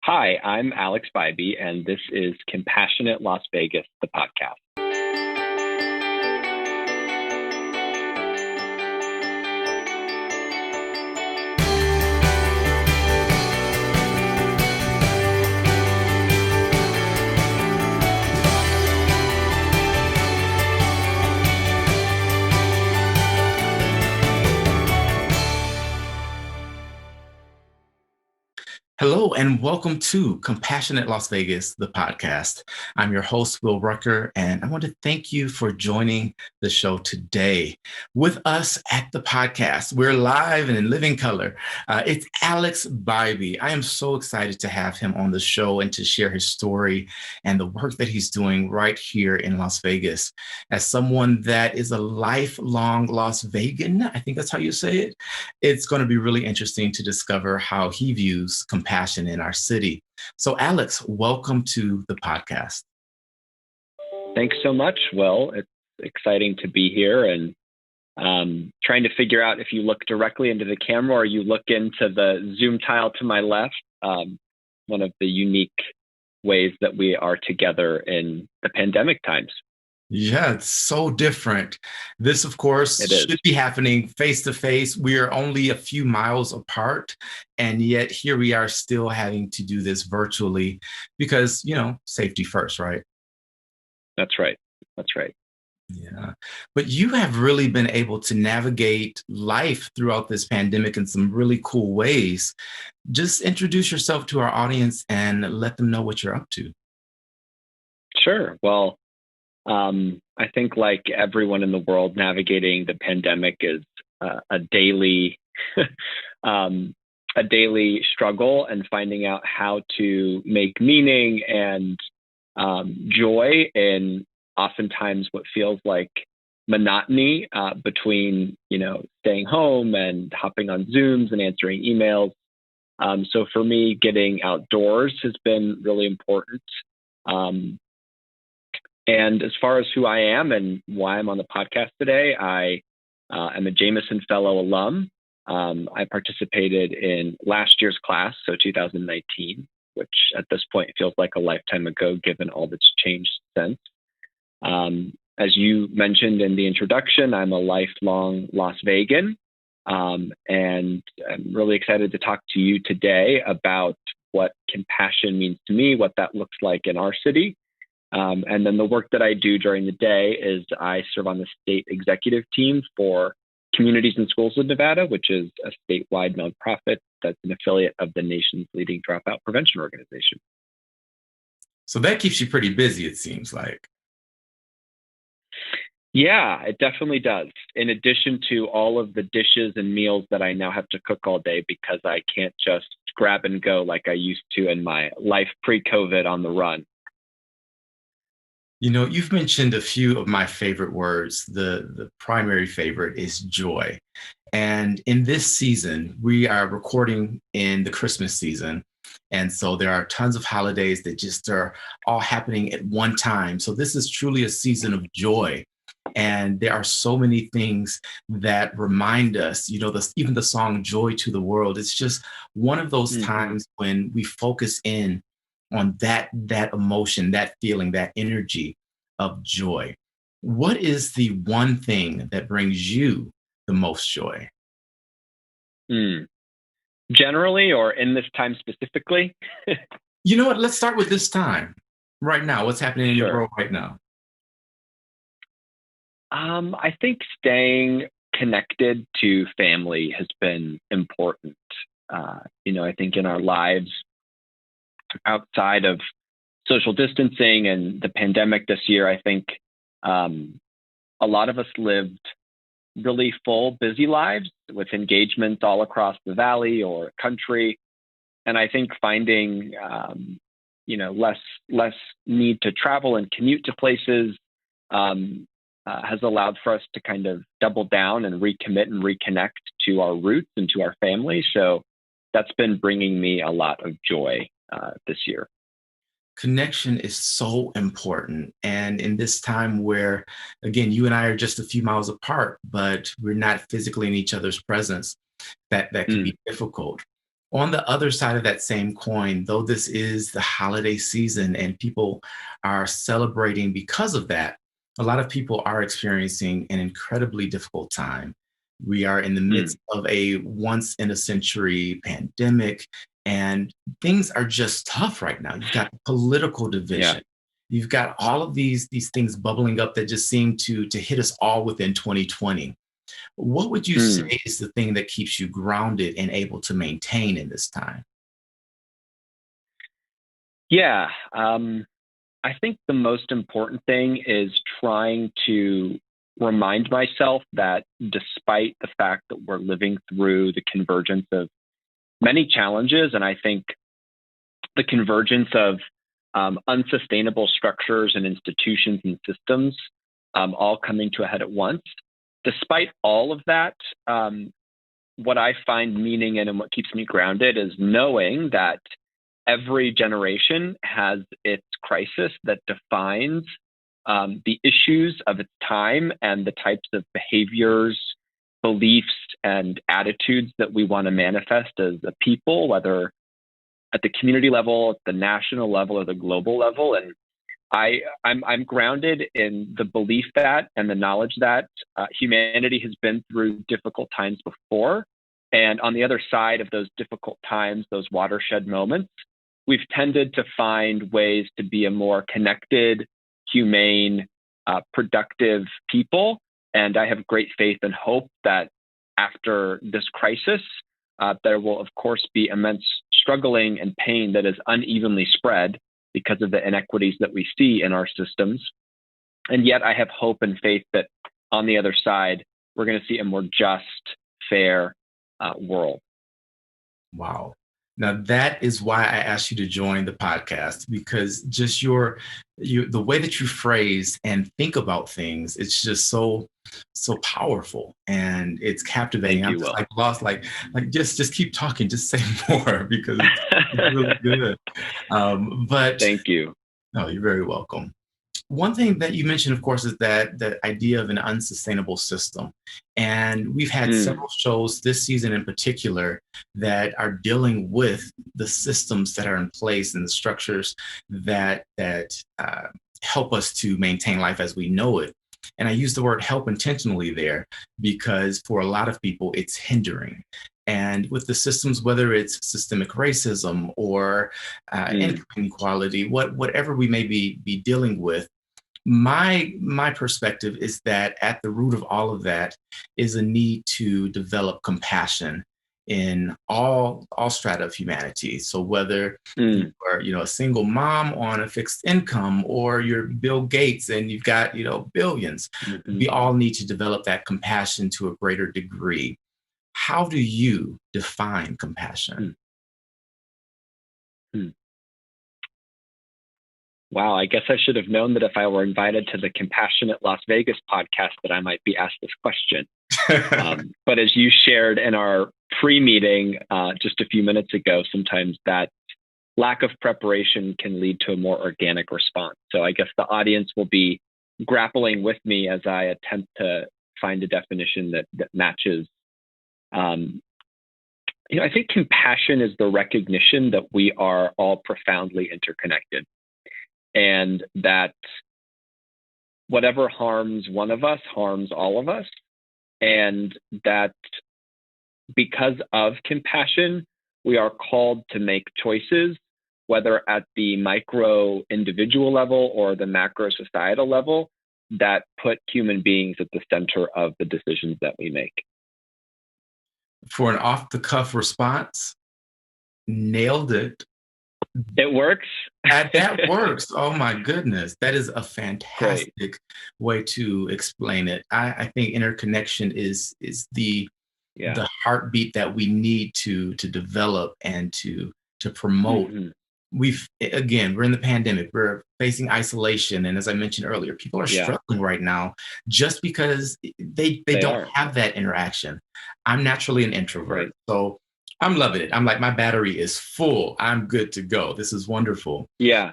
Hi, I'm Alex Bybee, and this is Compassionate Las Vegas, the podcast. Hello and welcome to Compassionate Las Vegas, the podcast. I'm your host, Will Rucker, and I want to thank you for joining the show today. With us at the podcast, we're live and in living color. It's Alex Bybee. I am so excited to have him on the show and to share his story and the work that he's doing right here in Las Vegas. As someone that is a lifelong Las Vegan, I think that's how you say it, it's going to be really interesting to discover how he views compassion in our city. So, Alex, welcome to the podcast. Thanks so much, Will. It's exciting to be here and trying to figure out if you look directly into the camera or you look into the Zoom tile to my left. One of the unique ways that we are together in the pandemic times. Yeah, it's so different. This, of course, should be happening face to face. We are only a few miles apart, and yet here we are still having to do this virtually because, safety first, right? That's right. That's right. Yeah. But you have really been able to navigate life throughout this pandemic in some really cool ways. Just introduce yourself to our audience and let them know what you're up to. Sure. Well, I think like everyone in the world, navigating the pandemic is a daily struggle, and finding out how to make meaning and joy in oftentimes what feels like monotony between staying home and hopping on Zooms and answering emails. So for me, getting outdoors has been really important. And as far as who I am and why I'm on the podcast today, I am a Jameson Fellow alum. I participated in last year's class, so 2019, which at this point feels like a lifetime ago, given all that's changed since. As you mentioned in the introduction, I'm a lifelong Las Vegan, and I'm really excited to talk to you today about what compassion means to me, what that looks like in our city. And then the work that I do during the day is I serve on the state executive team for Communities and Schools of Nevada, which is a statewide nonprofit that's an affiliate of the nation's leading dropout prevention organization. So that keeps you pretty busy, it seems like. Yeah, it definitely does. In addition to all of the dishes and meals that I now have to cook all day because I can't just grab and go like I used to in my life pre-COVID on the run. You've mentioned a few of my favorite words. The primary favorite is joy. And in this season, we are recording in the Christmas season. And so there are tons of holidays that just are all happening at one time. So this is truly a season of joy. And there are so many things that remind us, even the song Joy to the World. It's just one of those times when we focus in on that emotion, that feeling, that energy of joy. What is the one thing that brings you the most joy? Generally, or in this time specifically? You know what? Let's start with this time. Right now, what's happening in your world right now? I think staying connected to family has been important. I think in our lives, outside of social distancing and the pandemic this year, I think a lot of us lived really full, busy lives with engagements all across the valley or country. And I think finding, less need to travel and commute to places has allowed for us to kind of double down and recommit and reconnect to our roots and to our family. So that's been bringing me a lot of joy this year. Connection is so important. And in this time where, again, you and I are just a few miles apart, but we're not physically in each other's presence, that can be difficult. On the other side of that same coin, though this is the holiday season and people are celebrating because of that, a lot of people are experiencing an incredibly difficult time. We are in the Mm, midst of a once in a century pandemic, and things are just tough right now. You've got political yeah. division. You've got all of these things bubbling up that just seem to hit us all within 2020. What would you say Mm, is the thing that keeps you grounded and able to maintain in this time? yeah. I think the most important thing is trying to remind myself that despite the fact that we're living through the convergence of many challenges, and I think the convergence of unsustainable structures and institutions and systems all coming to a head at once, despite all of that, what I find meaning in and what keeps me grounded is knowing that every generation has its crisis that defines the issues of its time and the types of behaviors, beliefs, and attitudes that we want to manifest as a people, whether at the community level, at the national level, or the global level. And I'm grounded in the belief that and the knowledge that humanity has been through difficult times before. And on the other side of those difficult times, those watershed moments, we've tended to find ways to be a more connected, humane, productive people. And I have great faith and hope that after this crisis, there will, of course, be immense struggling and pain that is unevenly spread because of the inequities that we see in our systems. And yet I have hope and faith that on the other side, we're going to see a more just, fair world. Wow. Now that is why I asked you to join the podcast, because just the way that you phrase and think about things, it's just so powerful and it's captivating. Thank I'm you, just Will. like lost, like just keep talking, just say more because it's really good. But Thank you. no, you're very welcome. One thing that you mentioned, of course, is that the idea of an unsustainable system. And we've had Mm, several shows this season in particular that are dealing with the systems that are in place and the structures that help us to maintain life as we know it. And I use the word help intentionally there because for a lot of people, it's hindering. And with the systems, whether it's systemic racism or mm, income inequality, whatever we may be dealing with, my perspective is that at the root of all of that is a need to develop compassion in all strata of humanity. So whether you mm, are, a single mom on a fixed income, or you're Bill Gates and you've got, billions, mhm, we all need to develop that compassion to a greater degree. How do you define compassion? mm, mm. Wow, I guess I should have known that if I were invited to the Compassionate Las Vegas podcast, that I might be asked this question. But as you shared in our pre-meeting just a few minutes ago, sometimes that lack of preparation can lead to a more organic response. So I guess the audience will be grappling with me as I attempt to find a definition that matches. Um, I think compassion is the recognition that we are all profoundly interconnected, and that whatever harms one of us harms all of us, and that because of compassion, we are called to make choices, whether at the micro individual level or the macro societal level, that put human beings at the center of the decisions that we make. For an off the cuff response, nailed it. It works. That works. Oh my goodness. That is a Great. fantastic way to explain it. I think interconnection is Yeah. the heartbeat that we need to develop and to promote. Hmm. We're in the pandemic, we're facing isolation. And as I mentioned earlier, people are Yeah, struggling right now just because they they don't are. have that interaction. I'm naturally an introvert. Right. So I'm loving it. I'm like, my battery is full. I'm good to go. This is wonderful. Yeah.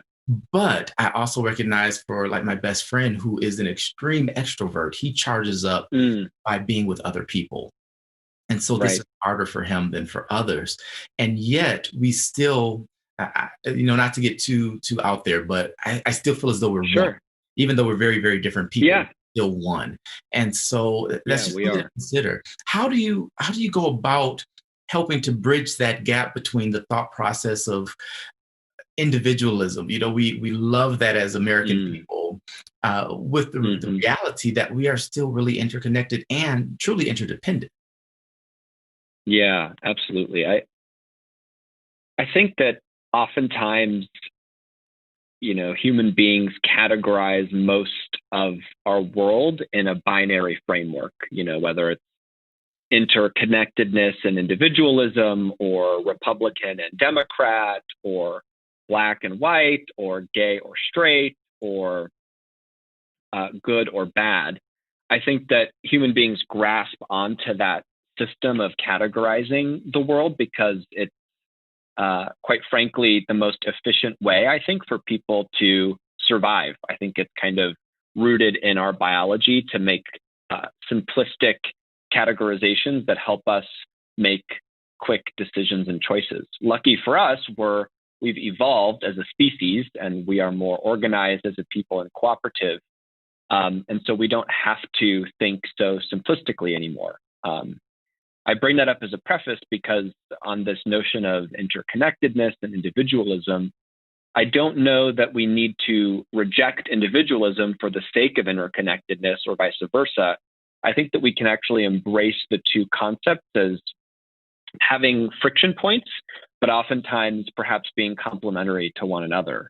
But I also recognize for like my best friend who is an extreme extrovert, he charges up Mm, by being with other people. And so this Right. is harder for him than for others. And yet we still, not to get too out there, but I still feel as though we're one. Sure. Even though we're very, very different people, Yeah. we're still one. And so that's Yeah, just we something to are. consider. How do you go about helping to bridge that gap between the thought process of individualism? We love that as American Mm. people, with the Hmm. reality that we are still really interconnected and truly interdependent. Yeah, absolutely. I think that oftentimes, human beings categorize most of our world in a binary framework, whether it's interconnectedness and individualism, or Republican and Democrat, or black and white, or gay or straight, or good or bad. I think that human beings grasp onto that system of categorizing the world because it's quite frankly the most efficient way, I think, for people to survive. I think it's kind of rooted in our biology to make simplistic categorizations that help us make quick decisions and choices. Lucky for us, we've evolved as a species, and we are more organized as a people and cooperative. And so we don't have to think so simplistically anymore. I bring that up as a preface because on this notion of interconnectedness and individualism, I don't know that we need to reject individualism for the sake of interconnectedness or vice versa. I think that we can actually embrace the two concepts as having friction points, but oftentimes perhaps being complementary to one another.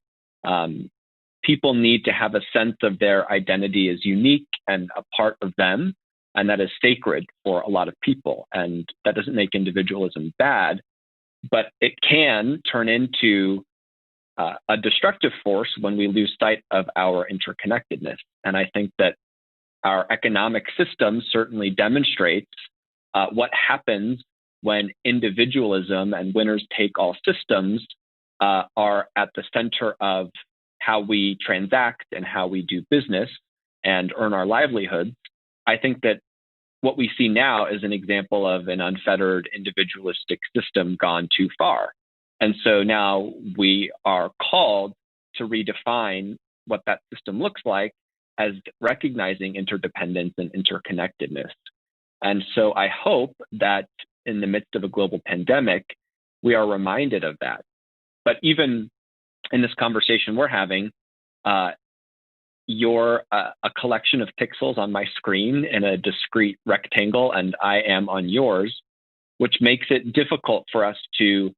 People need to have a sense of their identity as unique and a part of them, and that is sacred for a lot of people. And that doesn't make individualism bad, but it can turn into a destructive force when we lose sight of our interconnectedness. And I think that our economic system certainly demonstrates what happens when individualism and winners take all systems are at the center of how we transact and how we do business and earn our livelihoods. I think that what we see now is an example of an unfettered individualistic system gone too far. And so now we are called to redefine what that system looks like as recognizing interdependence and interconnectedness. And so I hope that in the midst of a global pandemic, we are reminded of that. But even in this conversation we're having, you're a collection of pixels on my screen in a discrete rectangle, and I am on yours, which makes it difficult for us to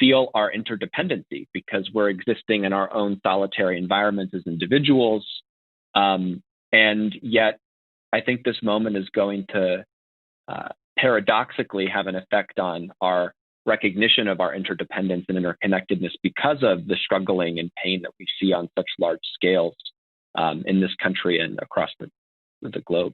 feel our interdependency because we're existing in our own solitary environments as individuals. And yet, I think this moment is going to paradoxically have an effect on our recognition of our interdependence and interconnectedness because of the struggling and pain that we see on such large scales in this country and across the globe.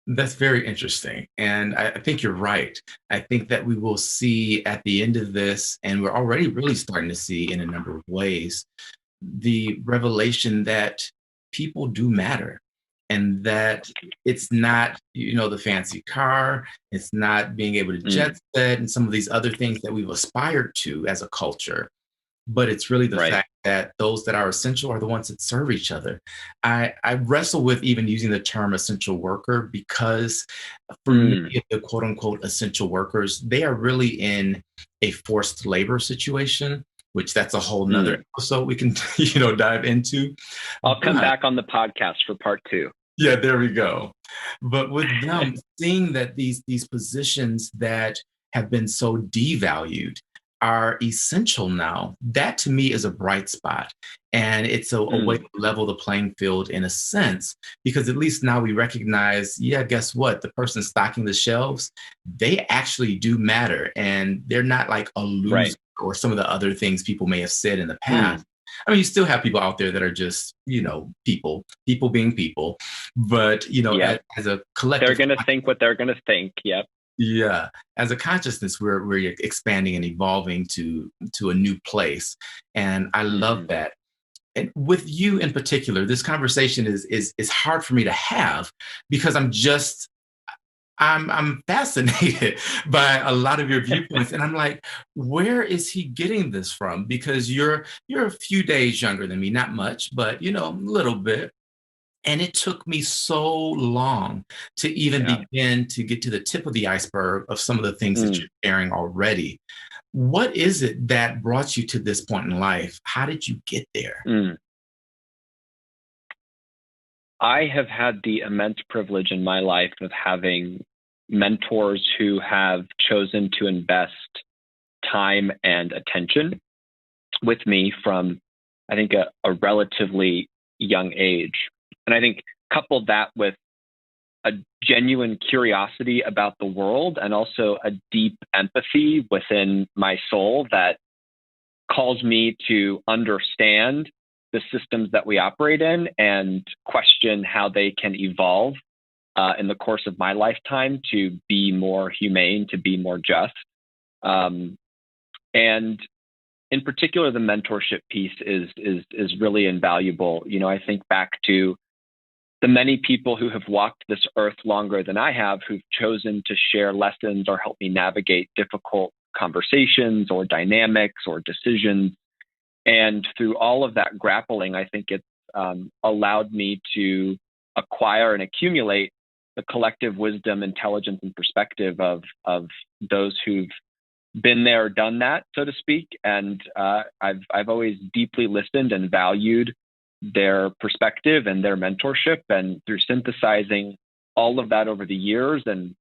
That's very interesting. And I think you're right. I think that we will see at the end of this, and we're already really starting to see in a number of ways, the revelation that people do matter, and that it's not, the fancy car, it's not being able to jet set and some of these other things that we've aspired to as a culture, but it's really the Right. fact that those that are essential are the ones that serve each other. I wrestle with even using the term essential worker because for many of the quote unquote essential workers, they are really in a forced labor situation, which that's a whole nother episode we can, dive into. I'll come But back on the podcast for part 2. yeah, there we go. But with them seeing that these positions that have been so devalued are essential now, that to me is a bright spot. And it's a way to level the playing field in a sense, because at least now we recognize, yeah, guess what? The person stocking the shelves, they actually do matter. And they're not like a loser Right. or some of the other things people may have said in the past. I mean, you still have people out there that are just, people being people, but, as a collective, They're going to think what they're going to think. Yep. yeah, as a consciousness, we're expanding and evolving to a new place. And I love that. And with you in particular, this conversation is hard for me to have because I'm fascinated by a lot of your viewpoints, and I'm like, where is he getting this from? Because you're a few days younger than me, not much, but a little bit. And it took me so long to even Yeah. begin to get to the tip of the iceberg of some of the things that Mm, you're sharing already. What is it that brought you to this point in life? How did you get there? mm. I have had the immense privilege in my life of having mentors who have chosen to invest time and attention with me from, I think, a relatively young age. And I think coupled that with a genuine curiosity about the world and also a deep empathy within my soul that calls me to understand the systems that we operate in and question how they can evolve in the course of my lifetime to be more humane, to be more just. Um, and in particular, the mentorship piece is really invaluable. I think back to the many people who have walked this earth longer than I have, who've chosen to share lessons or help me navigate difficult conversations or dynamics or decisions. And through all of that grappling, I think it's allowed me to acquire and accumulate the collective wisdom, intelligence, and perspective of those who've been there, done that, so to speak. And I've always deeply listened and valued their perspective and their mentorship. And through synthesizing all of that over the years and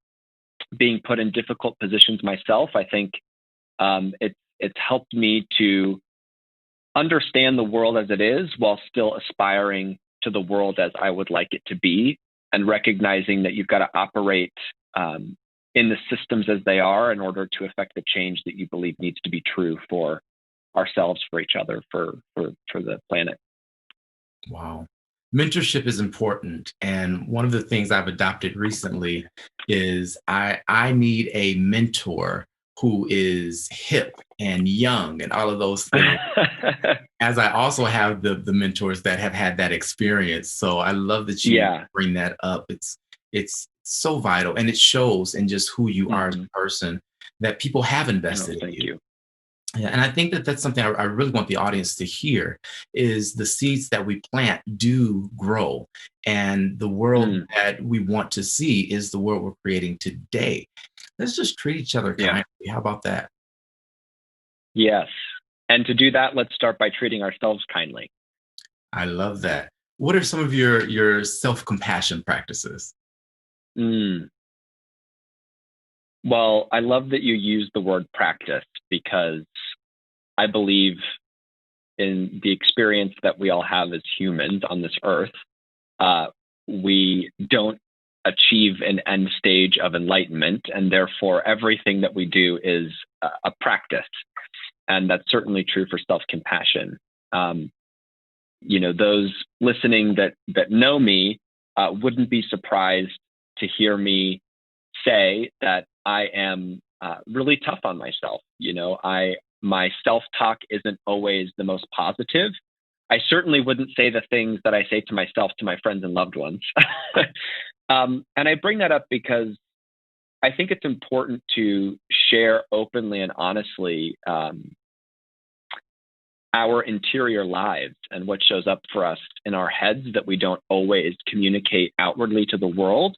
being put in difficult positions myself, I think it's helped me to understand the world as it is while still aspiring to the world as I would like it to be, and recognizing that you've got to operate in the systems as they are in order to affect the change that you believe needs to be true for ourselves, for each other, for the planet. Wow. Mentorship is important. And one of the things I've adopted recently is I need a mentor who is hip and young and all of those things. As I also have the mentors that have had that experience. So I love that you Yeah. bring that up. It's so vital, and it shows in just who you are as Hmm. a person that people have Oh, invested in thank you. you. Yeah, and I think that that's something I really want the audience to hear is the seeds that we plant do grow, and the world Mm, that we want to see is the world we're creating today. Let's just treat each other yeah. kindly. How about that? Yes. And to do that, let's start by treating ourselves kindly. I love that. What are some of your self-compassion practices? Mm. Well, I love that you use the word practice because I believe in the experience that we all have as humans on this earth. Uh, we don't achieve an end stage of enlightenment, and therefore everything that we do is a practice. And that's certainly true for self-compassion. Um, those listening that know me wouldn't be surprised to hear me say that I am really tough on myself. My self-talk isn't always the most positive. I certainly wouldn't say the things that I say to myself to my friends and loved ones. And I bring that up because I think it's important to share openly and honestly our interior lives and what shows up for us in our heads that we don't always communicate outwardly to the world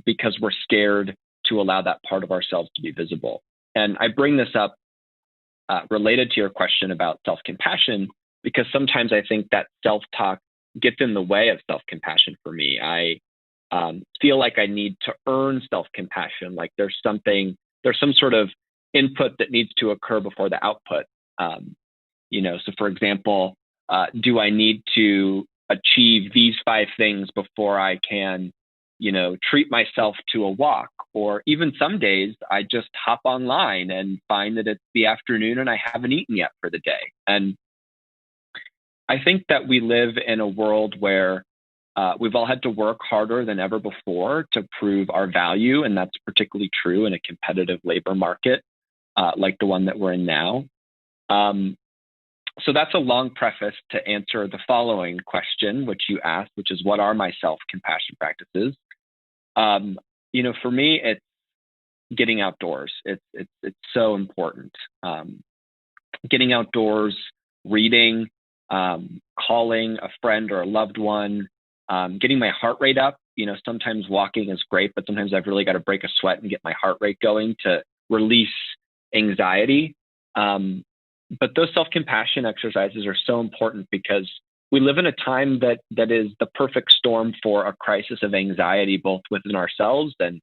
because we're scared to allow that part of ourselves to be visible. And I bring this up related to your question about self-compassion because sometimes I think that self-talk gets in the way of self-compassion for me. I feel like I need to earn self-compassion, like there's some sort of input that needs to occur before the output. So for example, do I need to achieve these 5 things before I can, treat myself to a walk? Or even some days I just hop online and find that it's the afternoon and I haven't eaten yet for the day. And I think that we live in a world where we've all had to work harder than ever before to prove our value. And that's particularly true in a competitive labor market like the one that we're in now. So that's a long preface to answer the following question, which you asked, which is what are my self-compassion practices? for me, it's getting outdoors. It's so important. Getting outdoors, reading, calling a friend or a loved one, getting my heart rate up. Sometimes walking is great, but sometimes I've really got to break a sweat and get my heart rate going to release anxiety. But those self-compassion exercises are so important because we live in a time that is the perfect storm for a crisis of anxiety, both within ourselves and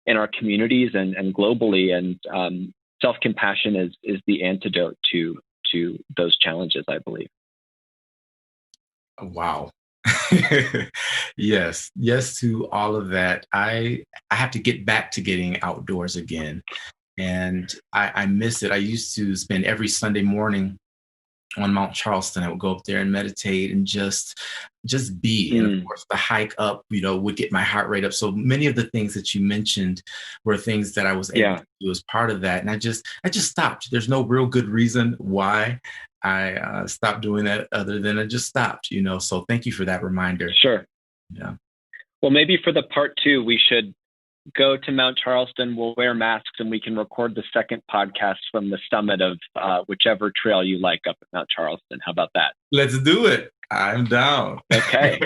in our communities and globally. And self-compassion is the antidote to those challenges, I believe. Wow. Yes to all of that. I have to get back to getting outdoors again, and I miss it. I used to spend every Sunday morning on Mount Charleston. I would go up there and meditate and just be. And of course, the hike up, would get my heart rate up. So many of the things that you mentioned were things that I was able to do as part of that. And I just stopped. There's no real good reason why I stopped doing that other than I just stopped, So thank you for that reminder. Sure. Yeah. Well, maybe for the part 2, we should go to Mount Charleston. We'll wear masks and we can record the second podcast from the summit of whichever trail you like up at Mount Charleston. How about that? Let's do it. I'm down. Okay.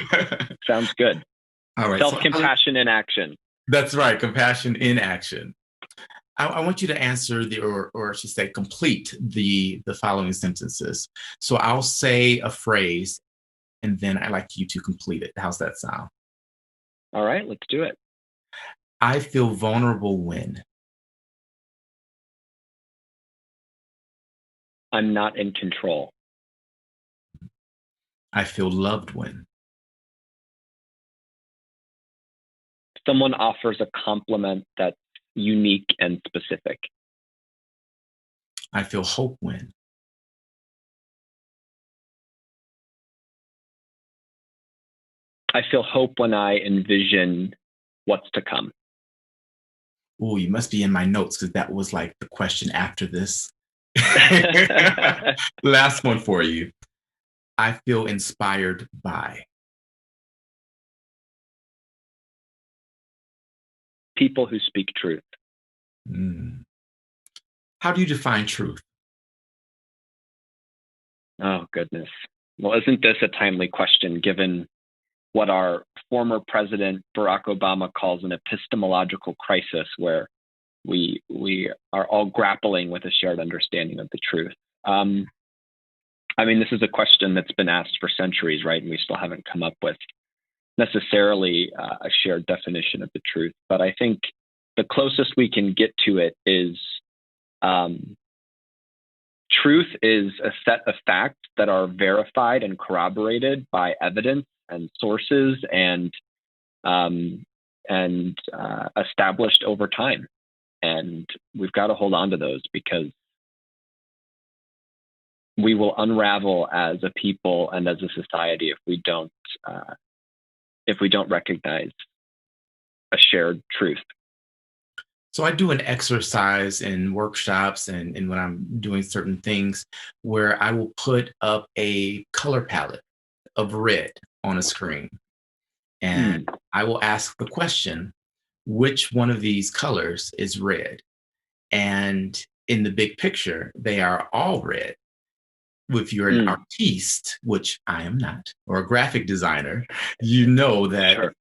Sounds good. All right. Self-compassion in action. That's right. Compassion in action. I want you to answer or I should say, complete the following sentences. So I'll say a phrase and then I'd like you to complete it. How's that sound? All right, let's do it. I feel vulnerable when I'm not in control. I feel loved when someone offers a compliment that's unique and specific. I feel hope when I feel hope when I envision what's to come. Oh, you must be in my notes because that was like the question after this. Last one for you. I feel inspired by people who speak truth. How do you define truth? Oh, goodness. Well, isn't this a timely question given what our former president, Barack Obama, calls an epistemological crisis, where we are all grappling with a shared understanding of the truth? This is a question that's been asked for centuries, right? And we still haven't come up with necessarily a shared definition of the truth. But I think the closest we can get to it is truth is a set of facts that are verified and corroborated by evidence and sources and established over time. And we've got to hold on to those because we will unravel as a people and as a society if we don't recognize a shared truth. So I do an exercise in workshops and when I'm doing certain things where I will put up a color palette of red on a screen. And I will ask the question, which one of these colors is red? And in the big picture, they are all red. If you're an artiste, which I am not, or a graphic designer, you know that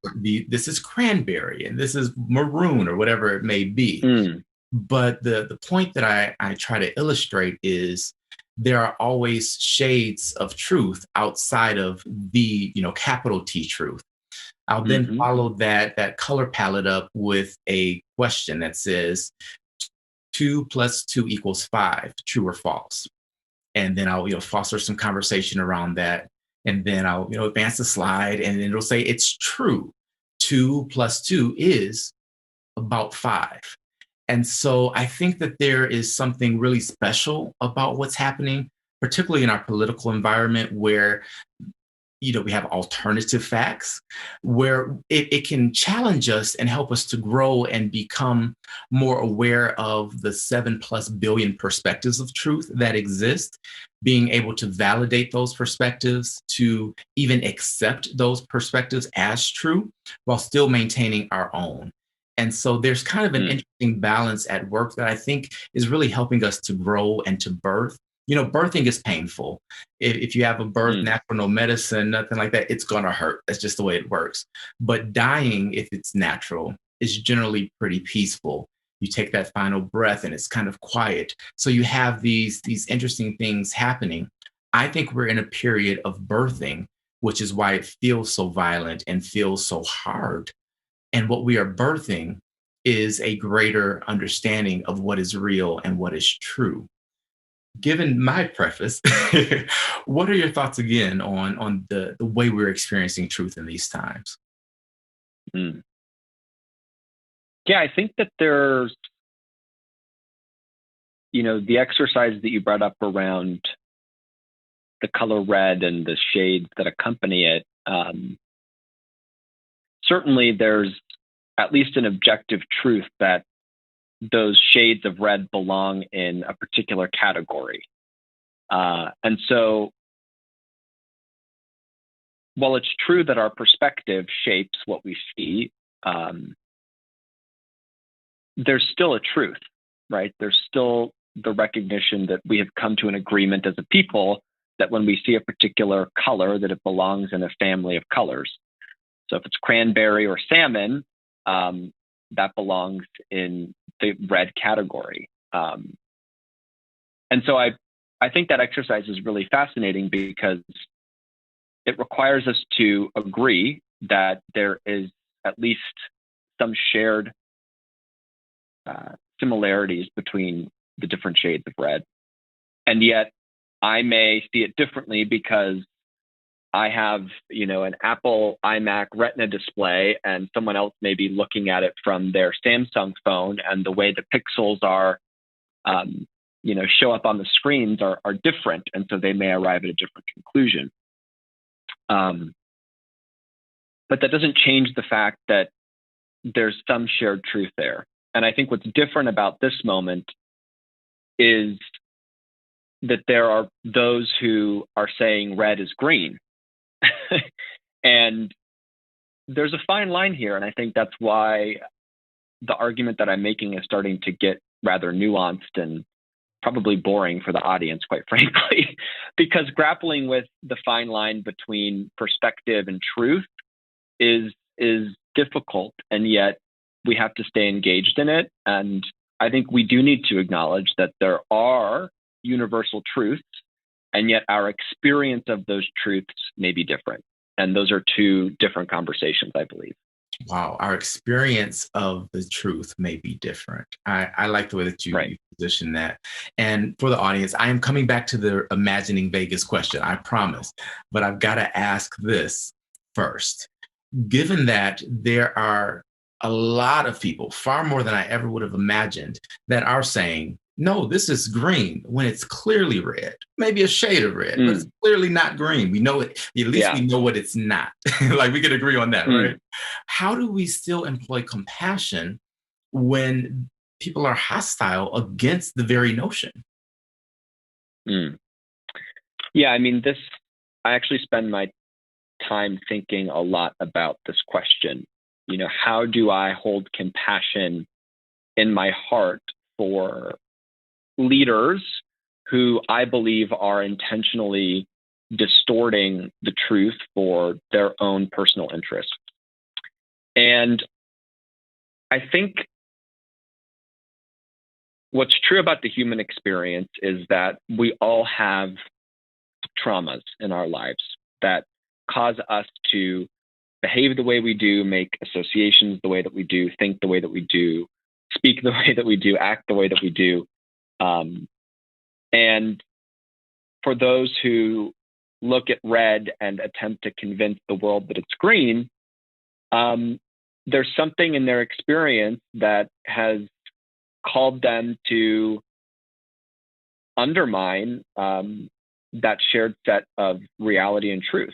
this is cranberry and this is maroon or whatever it may be. But the point that I try to illustrate is there are always shades of truth outside of the capital T truth. I'll then follow that color palette up with a question that says 2 + 2 = 5, true or false? And then I'll foster some conversation around that. And then I'll advance the slide and then it'll say it's true. 2 + 2 is about 5. And so I think that there is something really special about what's happening, particularly in our political environment where we have alternative facts, where it can challenge us and help us to grow and become more aware of the 7+ billion perspectives of truth that exist, being able to validate those perspectives, to even accept those perspectives as true while still maintaining our own. And so there's kind of an Mm. interesting balance at work that I think is really helping us to grow and to birth. Birthing is painful. If you have a birth, Mm. natural, no medicine, nothing like that, it's going to hurt. That's just the way it works. But dying, if it's natural, is generally pretty peaceful. You take that final breath and it's kind of quiet. So you have these interesting things happening. I think we're in a period of birthing, which is why it feels so violent and feels so hard. And what we are birthing is a greater understanding of what is real and what is true. Given my preface, what are your thoughts again on the way we're experiencing truth in these times? Mm. Yeah, I think that there's, the exercise that you brought up around the color red and the shades that accompany it. Certainly, there's at least an objective truth that those shades of red belong in a particular category. And so, while it's true that our perspective shapes what we see, there's still a truth, right? There's still the recognition that we have come to an agreement as a people that when we see a particular color, that it belongs in a family of colors. So if it's cranberry or salmon, that belongs in the red category. And so I think that exercise is really fascinating because it requires us to agree that there is at least some shared similarities between the different shades of red. And yet I may see it differently because I have, an Apple iMac Retina display, and someone else may be looking at it from their Samsung phone, and the way the pixels are, show up on the screens are different, and so they may arrive at a different conclusion. But that doesn't change the fact that there's some shared truth there. And I think what's different about this moment is that there are those who are saying red is green. And there's a fine line here. And I think that's why the argument that I'm making is starting to get rather nuanced and probably boring for the audience, quite frankly, because grappling with the fine line between perspective and truth is difficult. And yet we have to stay engaged in it. And I think we do need to acknowledge that there are universal truths, and yet our experience of those truths may be different. And those are two different conversations, I believe. Wow, our experience of the truth may be different. I like the way that you, Right. you position that. And for the audience, I am coming back to the imagining Vegas question, I promise. But I've got to ask this first. Given that there are a lot of people, far more than I ever would have imagined, that are saying, no, this is green when it's clearly red, maybe a shade of red, but it's clearly not green. We know it, at least we know what it's not. Like we can agree on that, right? How do we still employ compassion when people are hostile against the very notion? Yeah, I mean, I actually spend my time thinking a lot about this question. How do I hold compassion in my heart for leaders who I believe are intentionally distorting the truth for their own personal interests? And I think what's true about the human experience is that we all have traumas in our lives that cause us to behave the way we do, make associations the way that we do, think the way that we do, speak the way that we do, act the way that we do. And for those who look at red and attempt to convince the world that it's green, there's something in their experience that has called them to undermine that shared set of reality and truth.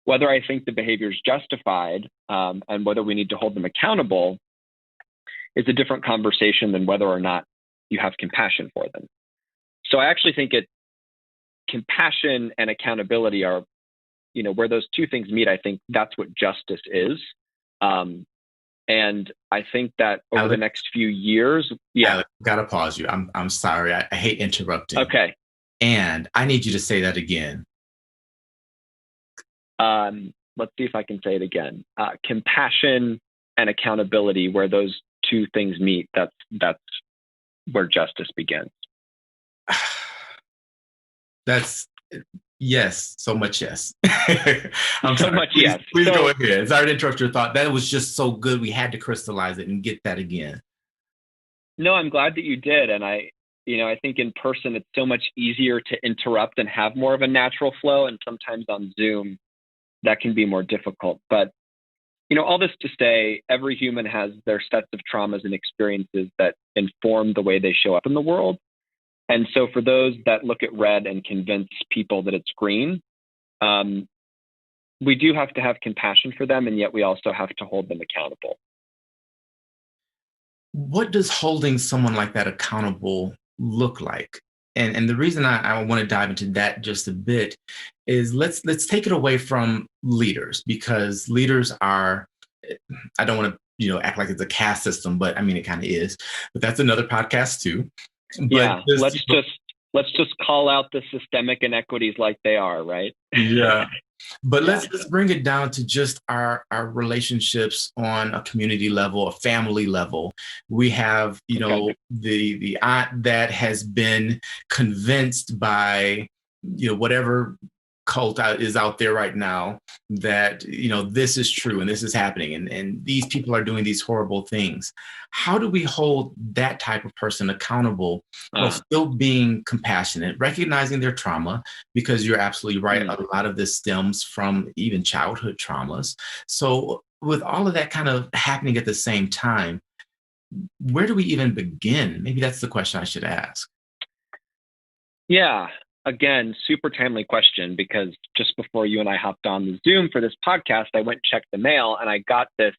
Whether I think the behavior is justified and whether we need to hold them accountable is a different conversation than whether or not you have compassion for them. So I actually think compassion and accountability are, where those two things meet. I think that's what justice is. And I think that over the Alex, next few years, yeah. Alex, gotta pause you. I'm sorry. I hate interrupting. Okay. And I need you to say that again. Let's see if I can say it again. Compassion and accountability, where those two things meet, that's where justice begins. That's yes, so much yes. I'm So sorry. much yes. Please So, go ahead. Sorry to interrupt your thought. That was just so good. We had to crystallize it and get that again. no, I'm glad that you did. And I think in person, it's so much easier to interrupt and have more of a natural flow. And sometimes on Zoom, that can be more difficult. But, all this to say, every human has their sets of traumas and experiences that inform the way they show up in the world. And so for those that look at red and convince people that it's green, we do have to have compassion for them, and yet we also have to hold them accountable. What does holding someone like that accountable look like? And the reason I want to dive into that just a bit is let's take it away from leaders, because leaders are, I don't want to act like it's a caste system, but I mean it kind of is. But that's another podcast too. But yeah, let's just call out the systemic inequities like they are, right? Yeah. But Yeah. let's bring it down to just our relationships on a community level, a family level. We have, Okay. the aunt that has been convinced by, whatever cult is out there right now that, this is true and this is happening and these people are doing these horrible things. How do we hold that type of person accountable while still being compassionate, recognizing their trauma? Because you're absolutely right. A lot of this stems from even childhood traumas. So with all of that kind of happening at the same time, where do we even begin? Maybe that's the question I should ask. Yeah. Again, super timely question, because just before you and I hopped on the Zoom for this podcast, I went and checked the mail and I got this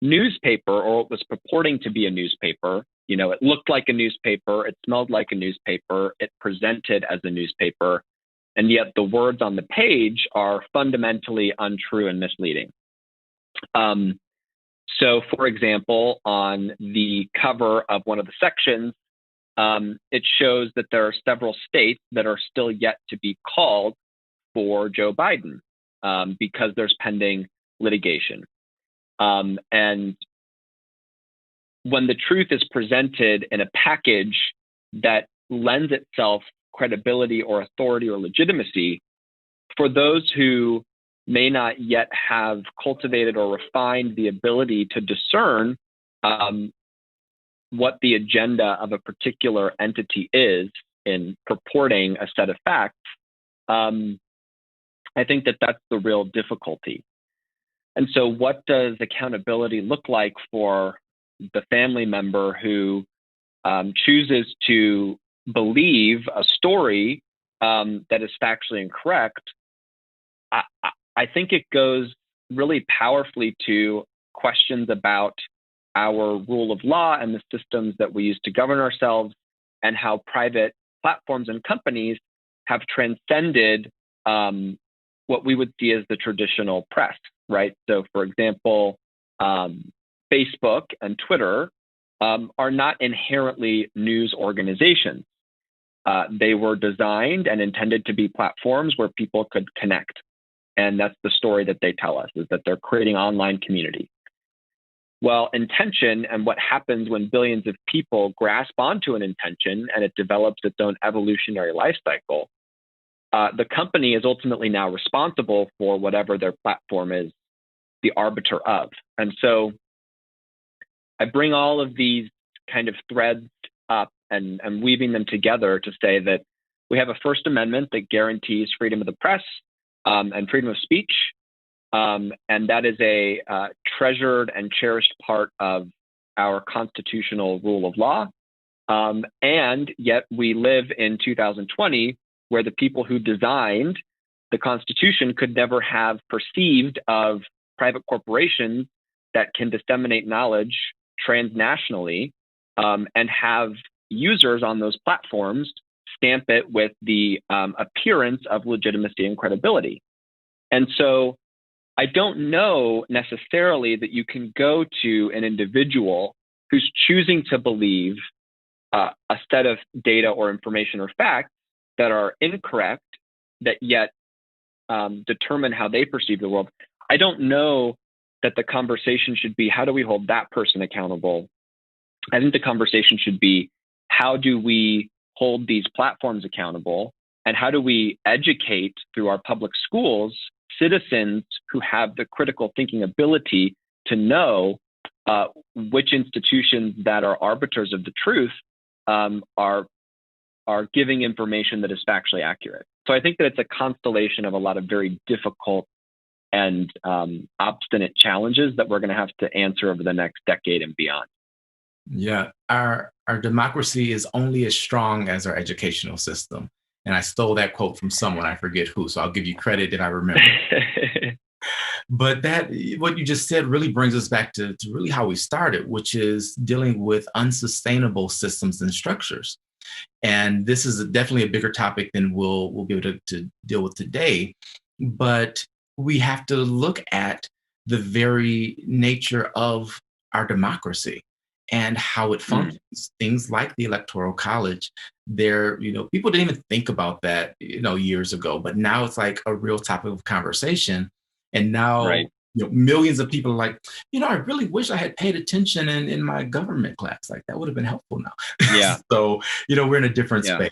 newspaper, or it was purporting to be a newspaper. It looked like a newspaper. It smelled like a newspaper. It presented as a newspaper. And yet the words on the page are fundamentally untrue and misleading. So, for example, on the cover of one of the sections, it shows that there are several states that are still yet to be called for Joe Biden because there's pending litigation. And when the truth is presented in a package that lends itself credibility or authority or legitimacy, for those who may not yet have cultivated or refined the ability to discern what the agenda of a particular entity is in purporting a set of facts, I think that that's the real difficulty. And so what does accountability look like for the family member who chooses to believe a story that is factually incorrect? I think it goes really powerfully to questions about our rule of law and the systems that we use to govern ourselves, and how private platforms and companies have transcended what we would see as the traditional press, right? So, for example, Facebook and Twitter are not inherently news organizations. They were designed and intended to be platforms where people could connect. And that's the story that they tell us, is that they're creating online community. Well, intention, and what happens when billions of people grasp onto an intention and it develops its own evolutionary life cycle, the company is ultimately now responsible for whatever their platform is the arbiter of. And so I bring all of these kind of threads up and weaving them together to say that we have a First Amendment that guarantees freedom of the press and freedom of speech. And that is a treasured and cherished part of our constitutional rule of law. And yet we live in 2020, where the people who designed the Constitution could never have perceived of private corporations that can disseminate knowledge transnationally and have users on those platforms stamp it with the appearance of legitimacy and credibility. And so I don't know necessarily that you can go to an individual who's choosing to believe a set of data or information or facts that are incorrect, that yet determine how they perceive the world. I don't know that the conversation should be, how do we hold that person accountable? I think the conversation should be, how do we hold these platforms accountable? And how do we educate through our public schools citizens who have the critical thinking ability to know which institutions that are arbiters of the truth are giving information that is factually accurate. So I think that it's a constellation of a lot of very difficult and obstinate challenges that we're going to have to answer over the next decade and beyond. Yeah, our democracy is only as strong as our educational system. And I stole that quote from someone, I forget who, so I'll give you credit if I remember. But what you just said really brings us back to really how we started, which is dealing with unsustainable systems and structures. And this is definitely a bigger topic than we'll be able to deal with today. But we have to look at the very nature of our democracy and how it functions. Things like the Electoral College, people didn't even think about that, years ago, but now it's like a real topic of conversation. And now, right. Millions of people are like, I really wish I had paid attention in my government class. Like, that would have been helpful now. Yeah. So, we're in a different space.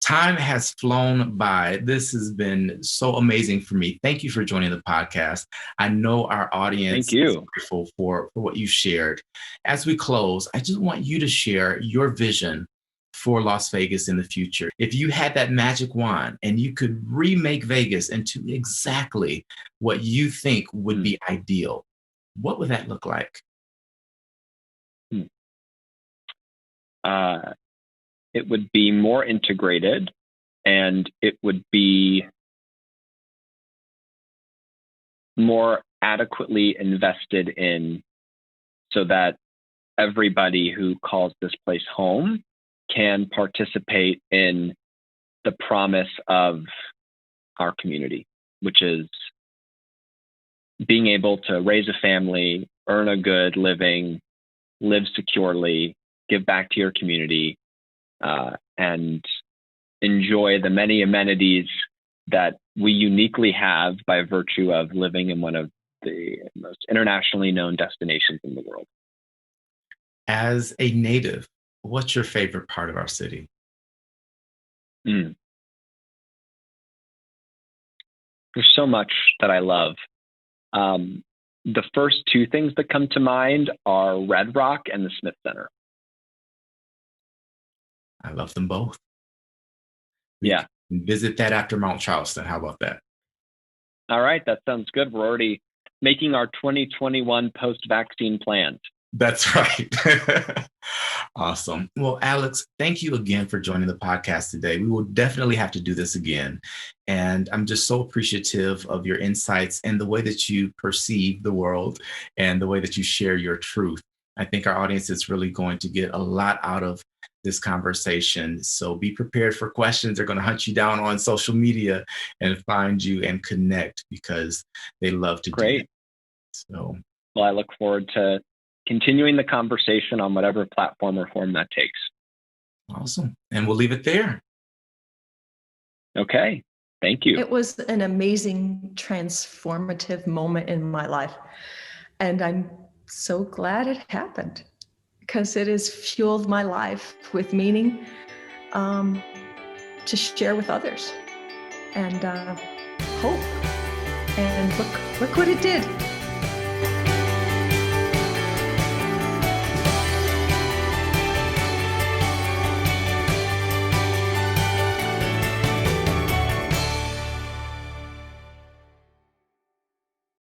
Time has flown by. This has been so amazing for me. Thank you for joining the podcast. I know our audience is grateful for what you shared. As we close, I just want you to share your vision for Las Vegas in the future. If you had that magic wand and you could remake Vegas into exactly what you think would be ideal, what would that look like? It would be more integrated, and it would be more adequately invested in, so that everybody who calls this place home can participate in the promise of our community, which is being able to raise a family, earn a good living, live securely, give back to your community, and enjoy the many amenities that we uniquely have by virtue of living in one of the most internationally known destinations in the world. As a native, what's your favorite part of our city? There's so much that I love. The first two things that come to mind are Red Rock and the Smith Center. I love them both. Yeah. Visit that after Mount Charleston. How about that? All right. That sounds good. We're already making our 2021 post-vaccine plans. That's right. Awesome. Well, Alex, thank you again for joining the podcast today. We will definitely have to do this again. And I'm just so appreciative of your insights and the way that you perceive the world and the way that you share your truth. I think our audience is really going to get a lot out of this conversation. So be prepared for questions. They're going to hunt you down on social media and find you and connect, because they love to do it. So, well, I look forward to continuing the conversation on whatever platform or form that takes. Awesome. And we'll leave it there. Okay. Thank you. It was an amazing, transformative moment in my life. And I'm so glad it happened, because it has fueled my life with meaning to share with others and hope. And look what it did.